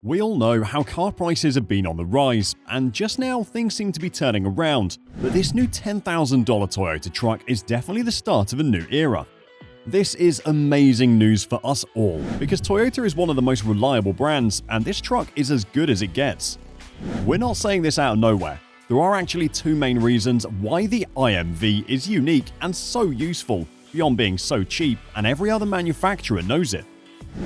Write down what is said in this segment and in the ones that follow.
We all know how car prices have been on the rise, and just now things seem to be turning around, but this new $10,000 Toyota truck is definitely the start of a new era. This is amazing news for us all, because Toyota is one of the most reliable brands, and this truck is as good as it gets. We're not saying this out of nowhere. There are actually two main reasons why the IMV is unique and so useful, beyond being so cheap, and every other manufacturer knows it.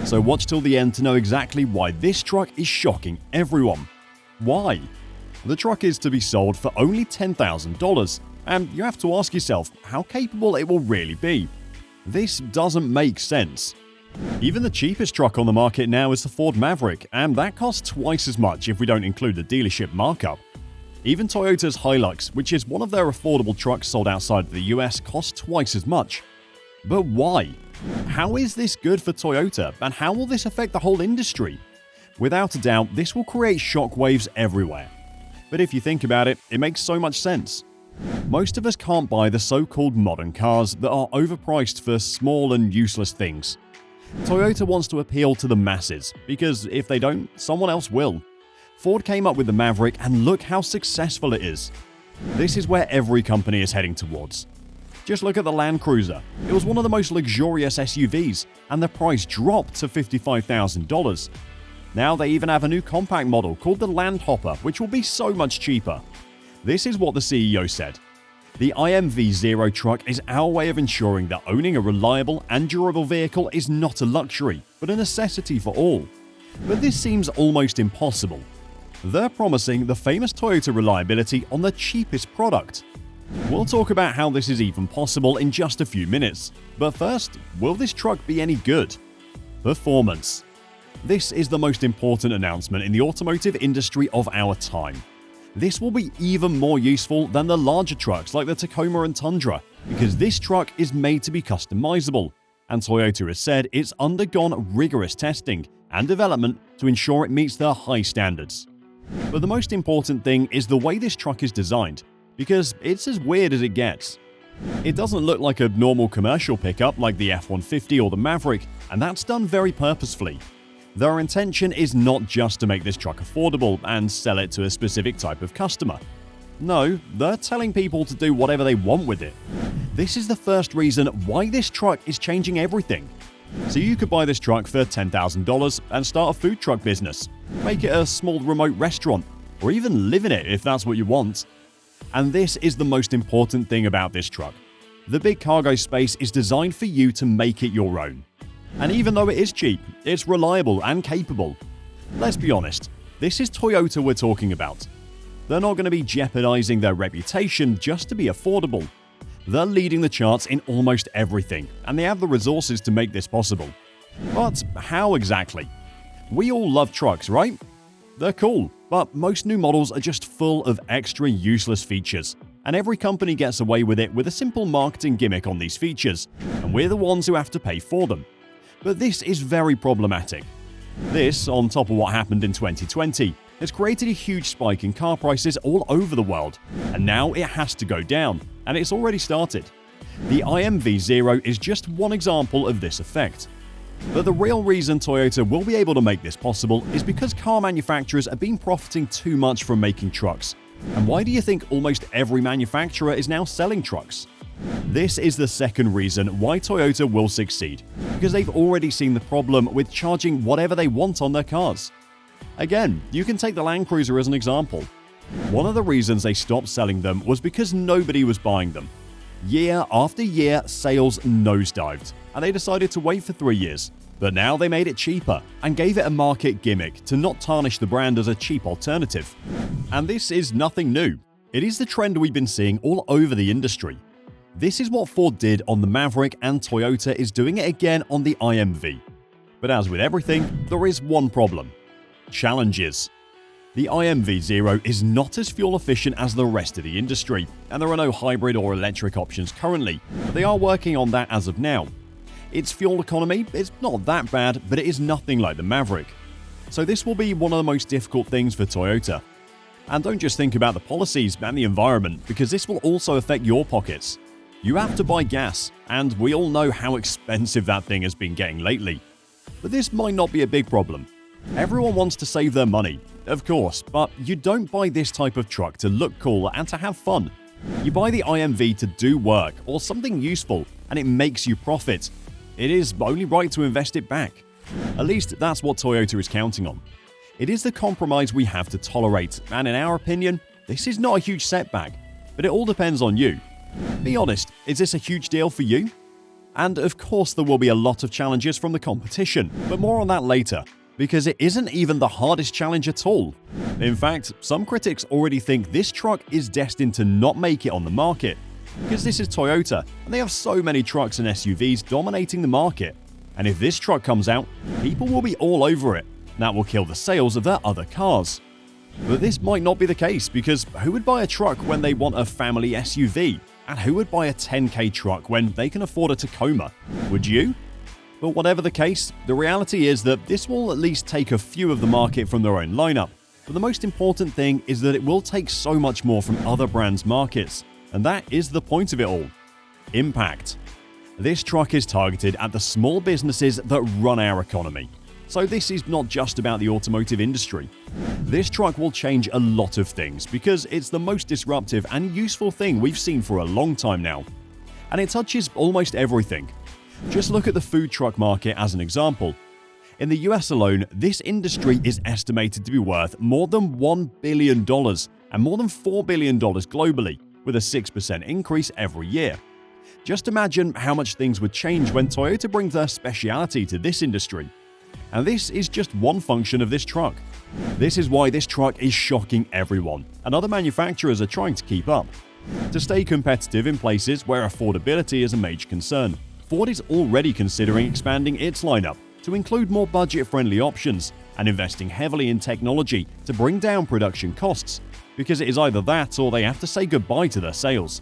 So watch till the end to know exactly why this truck is shocking everyone. Why? The truck is to be sold for only $10,000, and you have to ask yourself how capable it will really be. This doesn't make sense. Even the cheapest truck on the market now is the Ford Maverick, and that costs twice as much if we don't include the dealership markup. Even Toyota's Hilux, which is one of their affordable trucks sold outside of the US, costs twice as much. But why? How is this good for Toyota, and how will this affect the whole industry? Without a doubt, this will create shockwaves everywhere. But if you think about it, it makes so much sense. Most of us can't buy the so-called modern cars that are overpriced for small and useless things. Toyota wants to appeal to the masses, because if they don't, someone else will. Ford came up with the Maverick, and look how successful it is. This is where every company is heading towards. Just look at the Land Cruiser. It was one of the most luxurious SUVs, and the price dropped to $55,000. Now they even have a new compact model called the Land Hopper, which will be so much cheaper. This is what the CEO said. The IMV Zero truck is our way of ensuring that owning a reliable and durable vehicle is not a luxury, but a necessity for all. But this seems almost impossible. They're promising the famous Toyota reliability on the cheapest product. We'll talk about how this is even possible in just a few minutes. But first, will this truck be any good? Performance. This is the most important announcement in the automotive industry of our time. This will be even more useful than the larger trucks like the Tacoma and Tundra, because this truck is made to be customizable, and Toyota has said it's undergone rigorous testing and development to ensure it meets their high standards. But the most important thing is the way this truck is designed, because it's as weird as it gets. It doesn't look like a normal commercial pickup like the F-150 or the Maverick, and that's done very purposefully. Their intention is not just to make this truck affordable and sell it to a specific type of customer. No, they're telling people to do whatever they want with it. This is the first reason why this truck is changing everything. So you could buy this truck for $10,000 and start a food truck business, make it a small remote restaurant, or even live in it if that's what you want. And this is the most important thing about this truck. The big cargo space is designed for you to make it your own. And even though it is cheap, it's reliable and capable. Let's be honest, this is Toyota we're talking about. They're not going to be jeopardizing their reputation just to be affordable. They're leading the charts in almost everything, and they have the resources to make this possible. But how exactly? We all love trucks, right? They're cool, but most new models are just full of extra useless features, and every company gets away with it with a simple marketing gimmick on these features, and we're the ones who have to pay for them. But this is very problematic. This, on top of what happened in 2020, has created a huge spike in car prices all over the world, and now it has to go down, and it's already started. The IMV Zero is just one example of this effect. But the real reason Toyota will be able to make this possible is because car manufacturers have been profiting too much from making trucks. And why do you think almost every manufacturer is now selling trucks? This is the second reason why Toyota will succeed, because they've already seen the problem with charging whatever they want on their cars. Again, you can take the Land Cruiser as an example. One of the reasons they stopped selling them was because nobody was buying them. Year after year, sales nosedived, and they decided to wait for 3 years. But now they made it cheaper and gave it a market gimmick to not tarnish the brand as a cheap alternative. And this is nothing new. It is the trend we've been seeing all over the industry. This is what Ford did on the Maverick, and Toyota is doing it again on the IMV. But as with everything, there is one problem. Challenges. The IMV Zero is not as fuel efficient as the rest of the industry, and there are no hybrid or electric options currently, but they are working on that as of now. Its fuel economy is not that bad, but it is nothing like the Maverick. So this will be one of the most difficult things for Toyota. And don't just think about the policies and the environment, because this will also affect your pockets. You have to buy gas, and we all know how expensive that thing has been getting lately. But this might not be a big problem. Everyone wants to save their money, of course, but you don't buy this type of truck to look cool and to have fun. You buy the IMV to do work or something useful, and it makes you profit. It is only right to invest it back. At least that's what Toyota is counting on. It is the compromise we have to tolerate, and in our opinion, this is not a huge setback, but it all depends on you. Be honest, is this a huge deal for you? And of course there will be a lot of challenges from the competition, but more on that later, because it isn't even the hardest challenge at all. In fact, some critics already think this truck is destined to not make it on the market, because this is Toyota and they have so many trucks and SUVs dominating the market. And if this truck comes out, people will be all over it. That will kill the sales of their other cars. But this might not be the case, because who would buy a truck when they want a family SUV? And who would buy a 10K truck when they can afford a Tacoma? Would you? But whatever the case, the reality is that this will at least take a few of the market from their own lineup. But the most important thing is that it will take so much more from other brands' markets. And that is the point of it all. Impact. This truck is targeted at the small businesses that run our economy. So this is not just about the automotive industry. This truck will change a lot of things because it's the most disruptive and useful thing we've seen for a long time now. And it touches almost everything. Just look at the food truck market as an example. In the US alone, this industry is estimated to be worth more than $1 billion and more than $4 billion globally, with a 6% increase every year. Just imagine how much things would change when Toyota brings their speciality to this industry. And this is just one function of this truck. This is why this truck is shocking everyone, and other manufacturers are trying to keep up. To stay competitive in places where affordability is a major concern, Ford is already considering expanding its lineup to include more budget-friendly options and investing heavily in technology to bring down production costs, because it is either that or they have to say goodbye to their sales.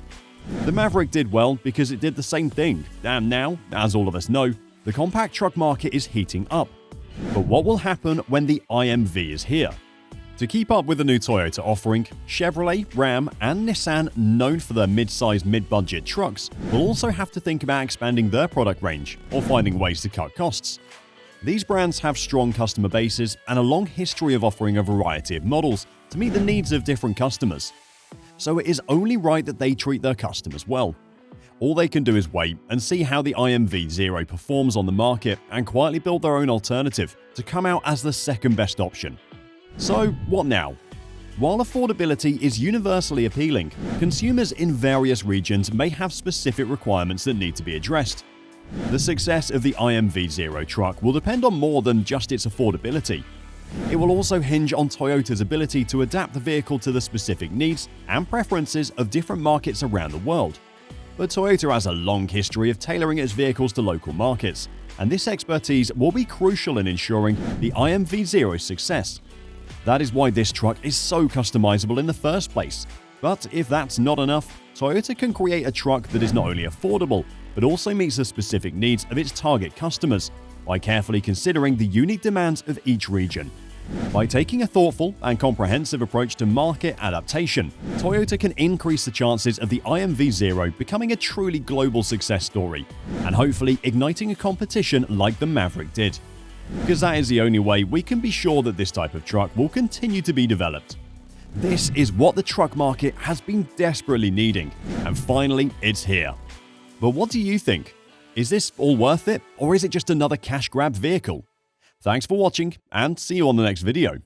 The Maverick did well because it did the same thing, and now, as all of us know, the compact truck market is heating up. But what will happen when the IMV is here? To keep up with the new Toyota offering, Chevrolet, Ram, and Nissan, known for their mid-size, mid-budget trucks, will also have to think about expanding their product range or finding ways to cut costs. These brands have strong customer bases and a long history of offering a variety of models to meet the needs of different customers. So it is only right that they treat their customers well. All they can do is wait and see how the IMV Zero performs on the market and quietly build their own alternative to come out as the second best option. So what now? While affordability is universally appealing, consumers in various regions may have specific requirements that need to be addressed. The success of the IMV Zero truck will depend on more than just its affordability. It will also hinge on Toyota's ability to adapt the vehicle to the specific needs and preferences of different markets around the world. But Toyota has a long history of tailoring its vehicles to local markets, and this expertise will be crucial in ensuring the IMV Zero's success. That is why this truck is so customizable in the first place. But if that's not enough, Toyota can create a truck that is not only affordable, but also meets the specific needs of its target customers by carefully considering the unique demands of each region. By taking a thoughtful and comprehensive approach to market adaptation, Toyota can increase the chances of the IMV Zero becoming a truly global success story, and hopefully igniting a competition like the Maverick did. Because that is the only way we can be sure that this type of truck will continue to be developed. This is what the truck market has been desperately needing, and finally it's here. But what do you think? Is this all worth it, or is it just another cash grab vehicle? Thanks for watching, and see you on the next video.